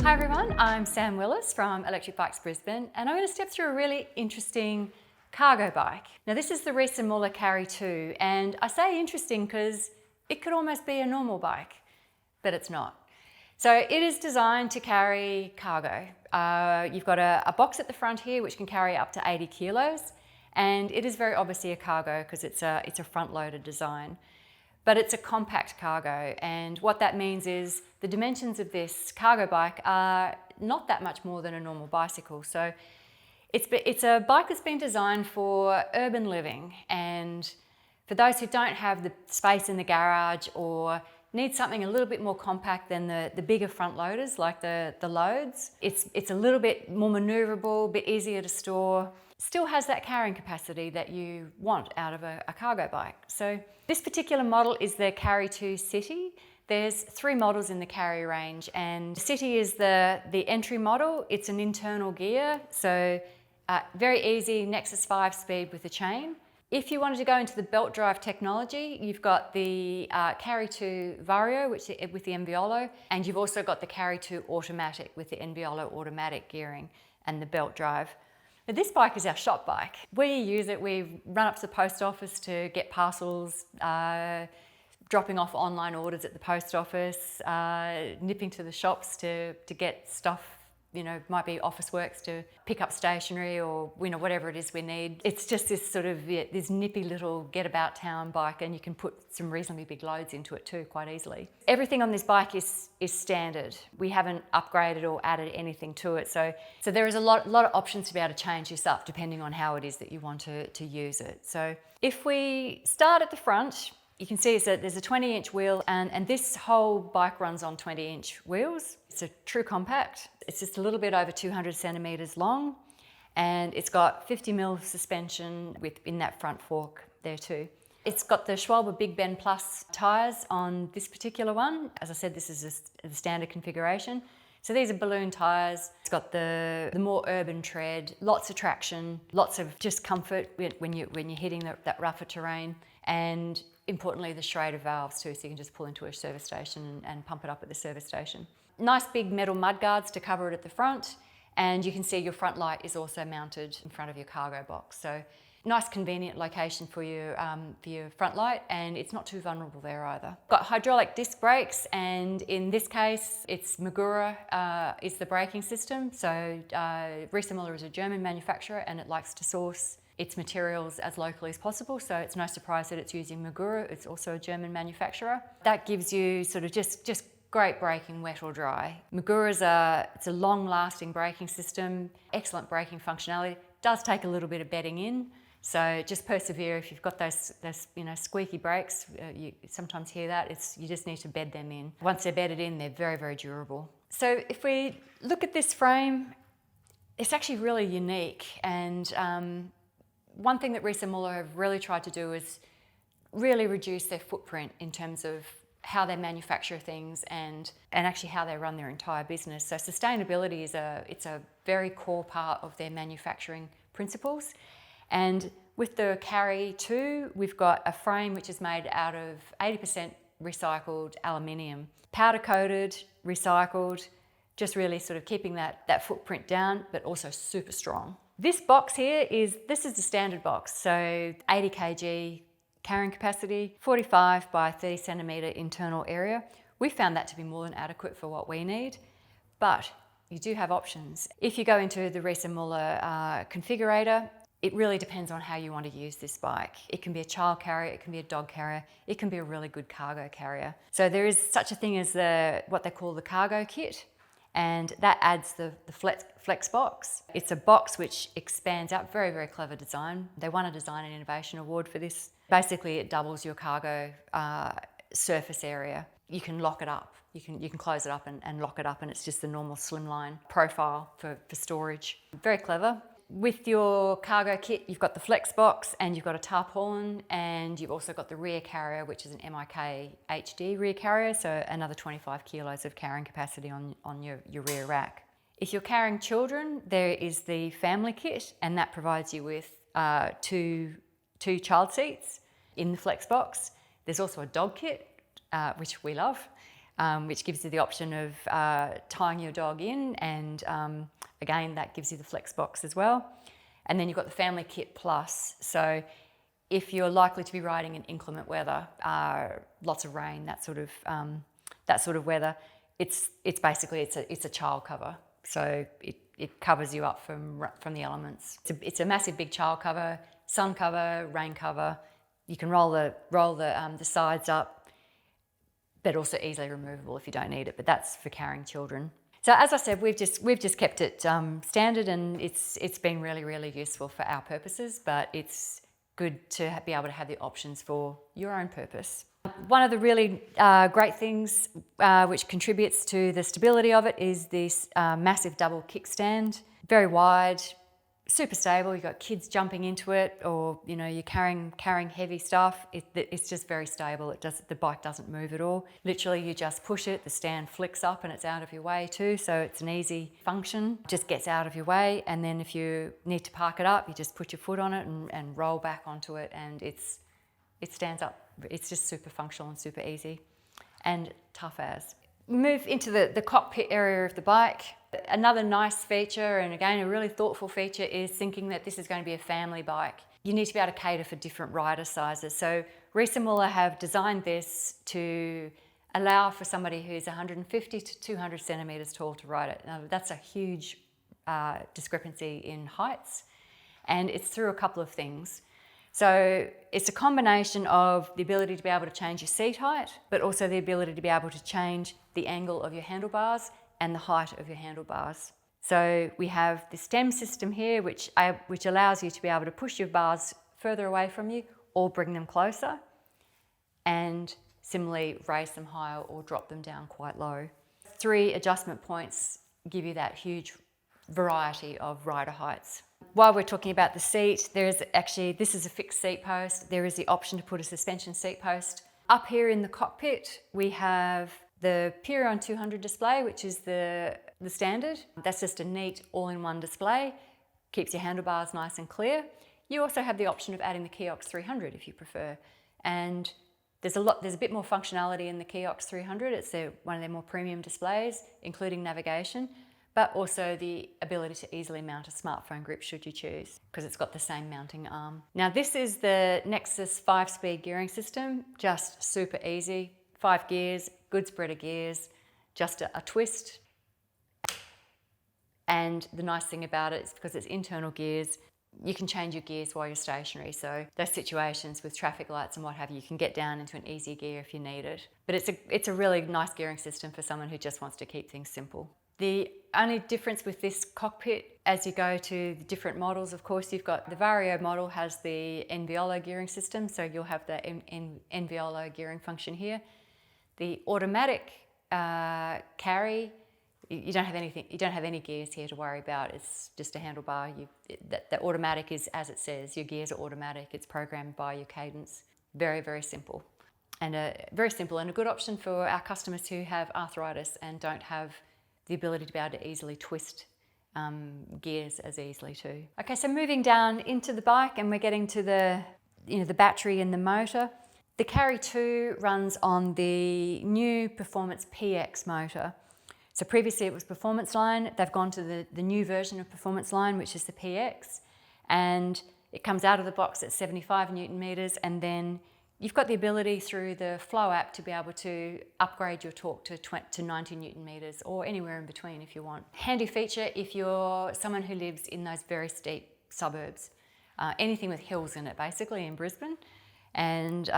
Hi everyone, I'm Sam Willis from Electric Bikes Brisbane, and I'm going to step through a really interesting cargo bike. Now this is the Riese Müller Carrie2, and I say interesting because it could almost be a normal bike, but it's not. So it is designed to carry cargo. You've got a box at the front here which can carry up to 80 kilos, and it is very obviously a cargo because it's a front-loaded design. But it's a compact cargo, and what that means is the dimensions of this cargo bike are not that much more than a normal bicycle. So it's a bike that's been designed for urban living, and for those who don't have the space in the garage or need something a little bit more compact than the bigger front loaders like the loads. It's a little bit more manoeuvrable, a bit easier to store. Still has that carrying capacity that you want out of a cargo bike. So this particular model is the Carrie2 City. There's 3 models in the Carrie range, and City is the entry model. It's an internal gear, so very easy Nexus 5 speed with the chain. If you wanted to go into the belt drive technology, you've got the Carrie2 Vario with the Enviolo, and you've also got the Carrie2 Automatic with the Enviolo automatic gearing and the belt drive. Now, this bike is our shop bike. We use it, we run up to the post office to get parcels, dropping off online orders at the post office, nipping to the shops to get stuff, might be office works to pick up stationery or, whatever it is we need. It's just this sort of, this nippy little get about town bike, and you can put some reasonably big loads into it too, quite easily. Everything on this bike is standard. We haven't upgraded or added anything to it. So there is a lot of options to be able to change this up depending on how it is that you want to use it. So if we start at the front, you can see there's a 20-inch wheel, and this whole bike runs on 20-inch wheels. It's a true compact. It's just a little bit over 200 centimetres long, and it's got 50mm suspension in that front fork there too. It's got the Schwalbe Big Ben Plus tyres on this particular one. As I said, this is the standard configuration. So these are balloon tyres. It's got the more urban tread, lots of traction, lots of just comfort when you're hitting that rougher terrain, and importantly the Schrader valves too, so you can just pull into a service station and pump it up at the service station. Nice big metal mud guards to cover it at the front, and you can see your front light is also mounted in front of your cargo box. So nice convenient location for your front light, and it's not too vulnerable there either. Got hydraulic disc brakes, and in this case it's Magura is the braking system. So Riese Müller is a German manufacturer, and it likes to source its materials as locally as possible, so it's no surprise that it's using Magura. It's also a German manufacturer. That gives you sort of just great braking, wet or dry. Magura it's a long-lasting braking system, excellent braking functionality. Does take a little bit of bedding in, so just persevere. If you've got those squeaky brakes, you sometimes hear that. You just need to bed them in. Once they're bedded in, they're very, very durable. So if we look at this frame, it's actually really unique, and one thing that Riese Müller have really tried to do is really reduce their footprint in terms of how they manufacture things and actually how they run their entire business. So sustainability it's a very core part of their manufacturing principles. And with the Carrie2, we've got a frame which is made out of 80% recycled aluminium, powder coated, recycled, just really sort of keeping that footprint down, but also super strong. This box here this is the standard box, so 80 kg carrying capacity, 45 by 30 centimetre internal area. We found that to be more than adequate for what we need, but you do have options. If you go into the Riese Müller configurator, it really depends on how you want to use this bike. It can be a child carrier, it can be a dog carrier, it can be a really good cargo carrier. So there is such a thing as what they call the cargo kit, and that adds the flex box. It's a box which expands out, very, very clever design. They won a Design and Innovation Award for this. Basically, it doubles your cargo surface area. You can lock it up. You can close it up and lock it up, and it's just the normal slimline profile for storage. Very clever. With your cargo kit, you've got the flex box, and you've got a tarpaulin, and you've also got the rear carrier, which is an MIK HD rear carrier, so another 25 kilos of carrying capacity on your rear rack. If you're carrying children, there is the family kit, and that provides you with two child seats in the flex box. There's also a dog kit, which we love. which gives you the option of tying your dog in, and again, that gives you the flex box as well. And then you've got the Family Kit Plus. So if you're likely to be riding in inclement weather, lots of rain, that sort of weather, it's basically a child cover. So it covers you up from the elements. It's a massive big child cover, sun cover, rain cover. You can roll the sides up, but also easily removable if you don't need it. But that's for carrying children. So as I said, we've just kept it standard, and it's been really, really useful for our purposes. But it's good to be able to have the options for your own purpose. One of the really great things which contributes to the stability of it is this massive double kickstand. Very wide, super stable. You've got kids jumping into it, or you're carrying heavy stuff. It's just very stable. The bike doesn't move at all. Literally, you just push it, the stand flicks up and it's out of your way too. So it's an easy function. Just gets out of your way, and then if you need to park it up, you just put your foot on it and roll back onto it, and it stands up. It's just super functional and super easy, and tough as. Move into the cockpit area of the bike. Another nice feature, and again a really thoughtful feature, is thinking that this is going to be a family bike. You need to be able to cater for different rider sizes. So Riese Müller have designed this to allow for somebody who's 150 to 200 centimetres tall to ride it. Now that's a huge discrepancy in heights, and it's through a couple of things. So it's a combination of the ability to be able to change your seat height, but also the ability to be able to change the angle of your handlebars and the height of your handlebars. So we have the stem system here, which allows you to be able to push your bars further away from you or bring them closer, and similarly raise them higher or drop them down quite low. 3 adjustment points give you that huge variety of rider heights. While we're talking about the seat, this is a fixed seat post. There is the option to put a suspension seat post. Up here in the cockpit, we have the Purion 200 display, which is the standard. That's just a neat all-in-one display. Keeps your handlebars nice and clear. You also have the option of adding the Kiox 300 if you prefer. And there's a bit more functionality in the Kiox 300. It's one of their more premium displays, including navigation, but also the ability to easily mount a smartphone grip should you choose, because it's got the same mounting arm. Now this is the Nexus 5-speed gearing system, just super easy. 5 gears, good spread of gears, just a twist. And the nice thing about it is because it's internal gears, you can change your gears while you're stationary. So those situations with traffic lights and what have you can get down into an easy gear if you need it. But it's a really nice gearing system for someone who just wants to keep things simple. The only difference with this cockpit, as you go to the different models, of course, you've got the Vario model has the Enviolo gearing system, so you'll have the Enviolo gearing function here. The automatic carry, you don't have anything. You don't have any gears here to worry about. It's just a handlebar. The automatic is as it says. Your gears are automatic. It's programmed by your cadence. Very, very simple, and a good option for our customers who have arthritis and don't have the ability to be able to easily twist gears as easily too. Okay, so moving down into the bike, and we're getting to the battery and the motor. The Carrie2 runs on the new Performance PX motor. So previously it was Performance Line. They've gone to the new version of Performance Line, which is the PX, and it comes out of the box at 75 Newton meters, and then you've got the ability through the Flow app to be able to upgrade your torque to 90 Newton meters or anywhere in between if you want. Handy feature if you're someone who lives in those very steep suburbs, anything with hills in it basically in Brisbane, and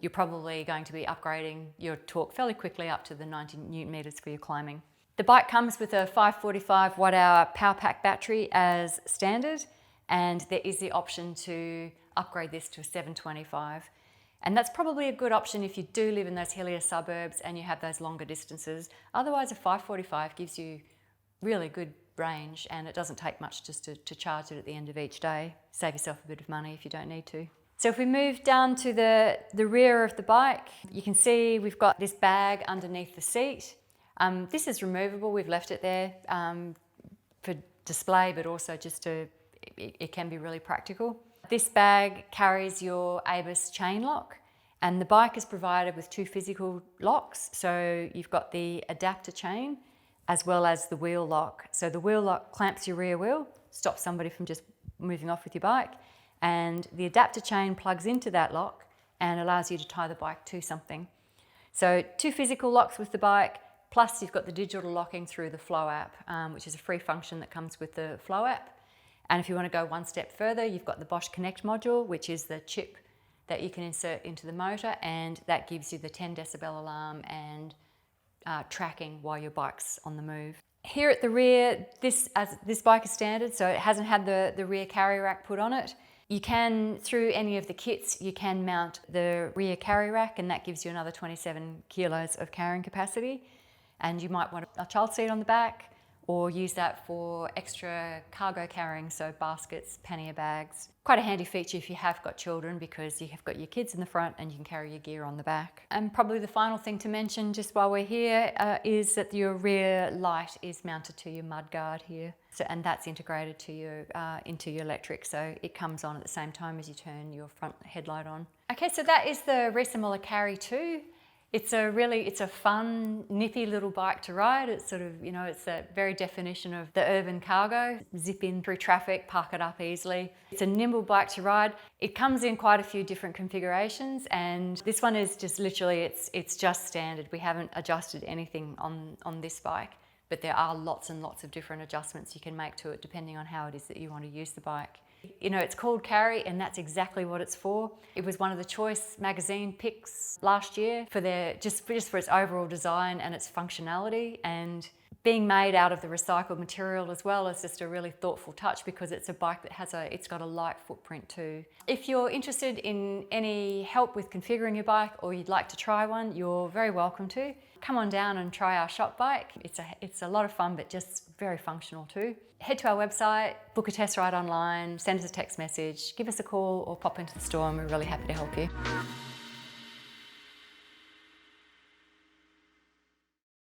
you're probably going to be upgrading your torque fairly quickly up to the 90 Newton meters for your climbing. The bike comes with a 545 watt-hour power pack battery as standard, and there is the option to upgrade this to a 725. And that's probably a good option if you do live in those hillier suburbs and you have those longer distances. Otherwise, a 545 gives you really good range, and it doesn't take much just to charge it at the end of each day. Save yourself a bit of money if you don't need to. So if we move down to the rear of the bike, you can see we've got this bag underneath the seat. This is removable. We've left it there for display, but also it can be really practical. This bag carries your ABUS chain lock, And the bike is provided with 2 physical locks. So you've got the adapter chain as well as the wheel lock. So the wheel lock clamps your rear wheel, stops somebody from just moving off with your bike. And the adapter chain plugs into that lock and allows you to tie the bike to something. So 2 physical locks with the bike, plus you've got the digital locking through the Flow app, which is a free function that comes with the Flow app. And if you want to go one step further, you've got the Bosch Connect module, which is the chip that you can insert into the motor, and that gives you the 10 decibel alarm and tracking while your bike's on the move. Here at the rear, this bike is standard, so it hasn't had the rear carry rack put on it. You can, through any of the kits, you can mount the rear carry rack, and that gives you another 27 kilos of carrying capacity. And you might want a child seat on the back, or use that for extra cargo carrying, so baskets, pannier bags. Quite a handy feature if you have got children, because you have got your kids in the front and you can carry your gear on the back. And probably the final thing to mention just while we're here is that your rear light is mounted to your mudguard here. So, and that's integrated to your, into your electric, so it comes on at the same time as you turn your front headlight on. Okay, so that is the Riese Müller Carrie2. It's a fun, nippy little bike to ride. It's sort of, it's the very definition of the urban cargo. Zip in through traffic, park it up easily. It's a nimble bike to ride. It comes in quite a few different configurations, and this one is just literally, it's just standard. We haven't adjusted anything on this bike, but there are lots and lots of different adjustments you can make to it depending on how it is that you want to use the bike. It's called Carrie, and that's exactly what it's for. It was one of the Choice magazine picks last year for just for its overall design and its functionality, and being made out of the recycled material as well is just a really thoughtful touch, because it's a bike that it's got a light footprint too. If you're interested in any help with configuring your bike, or you'd like to try one, you're very welcome to. Come on down and try our shop bike. It's a lot of fun, but just very functional too. Head to our website, book a test ride online, send us a text message, give us a call, or pop into the store, and we're really happy to help you.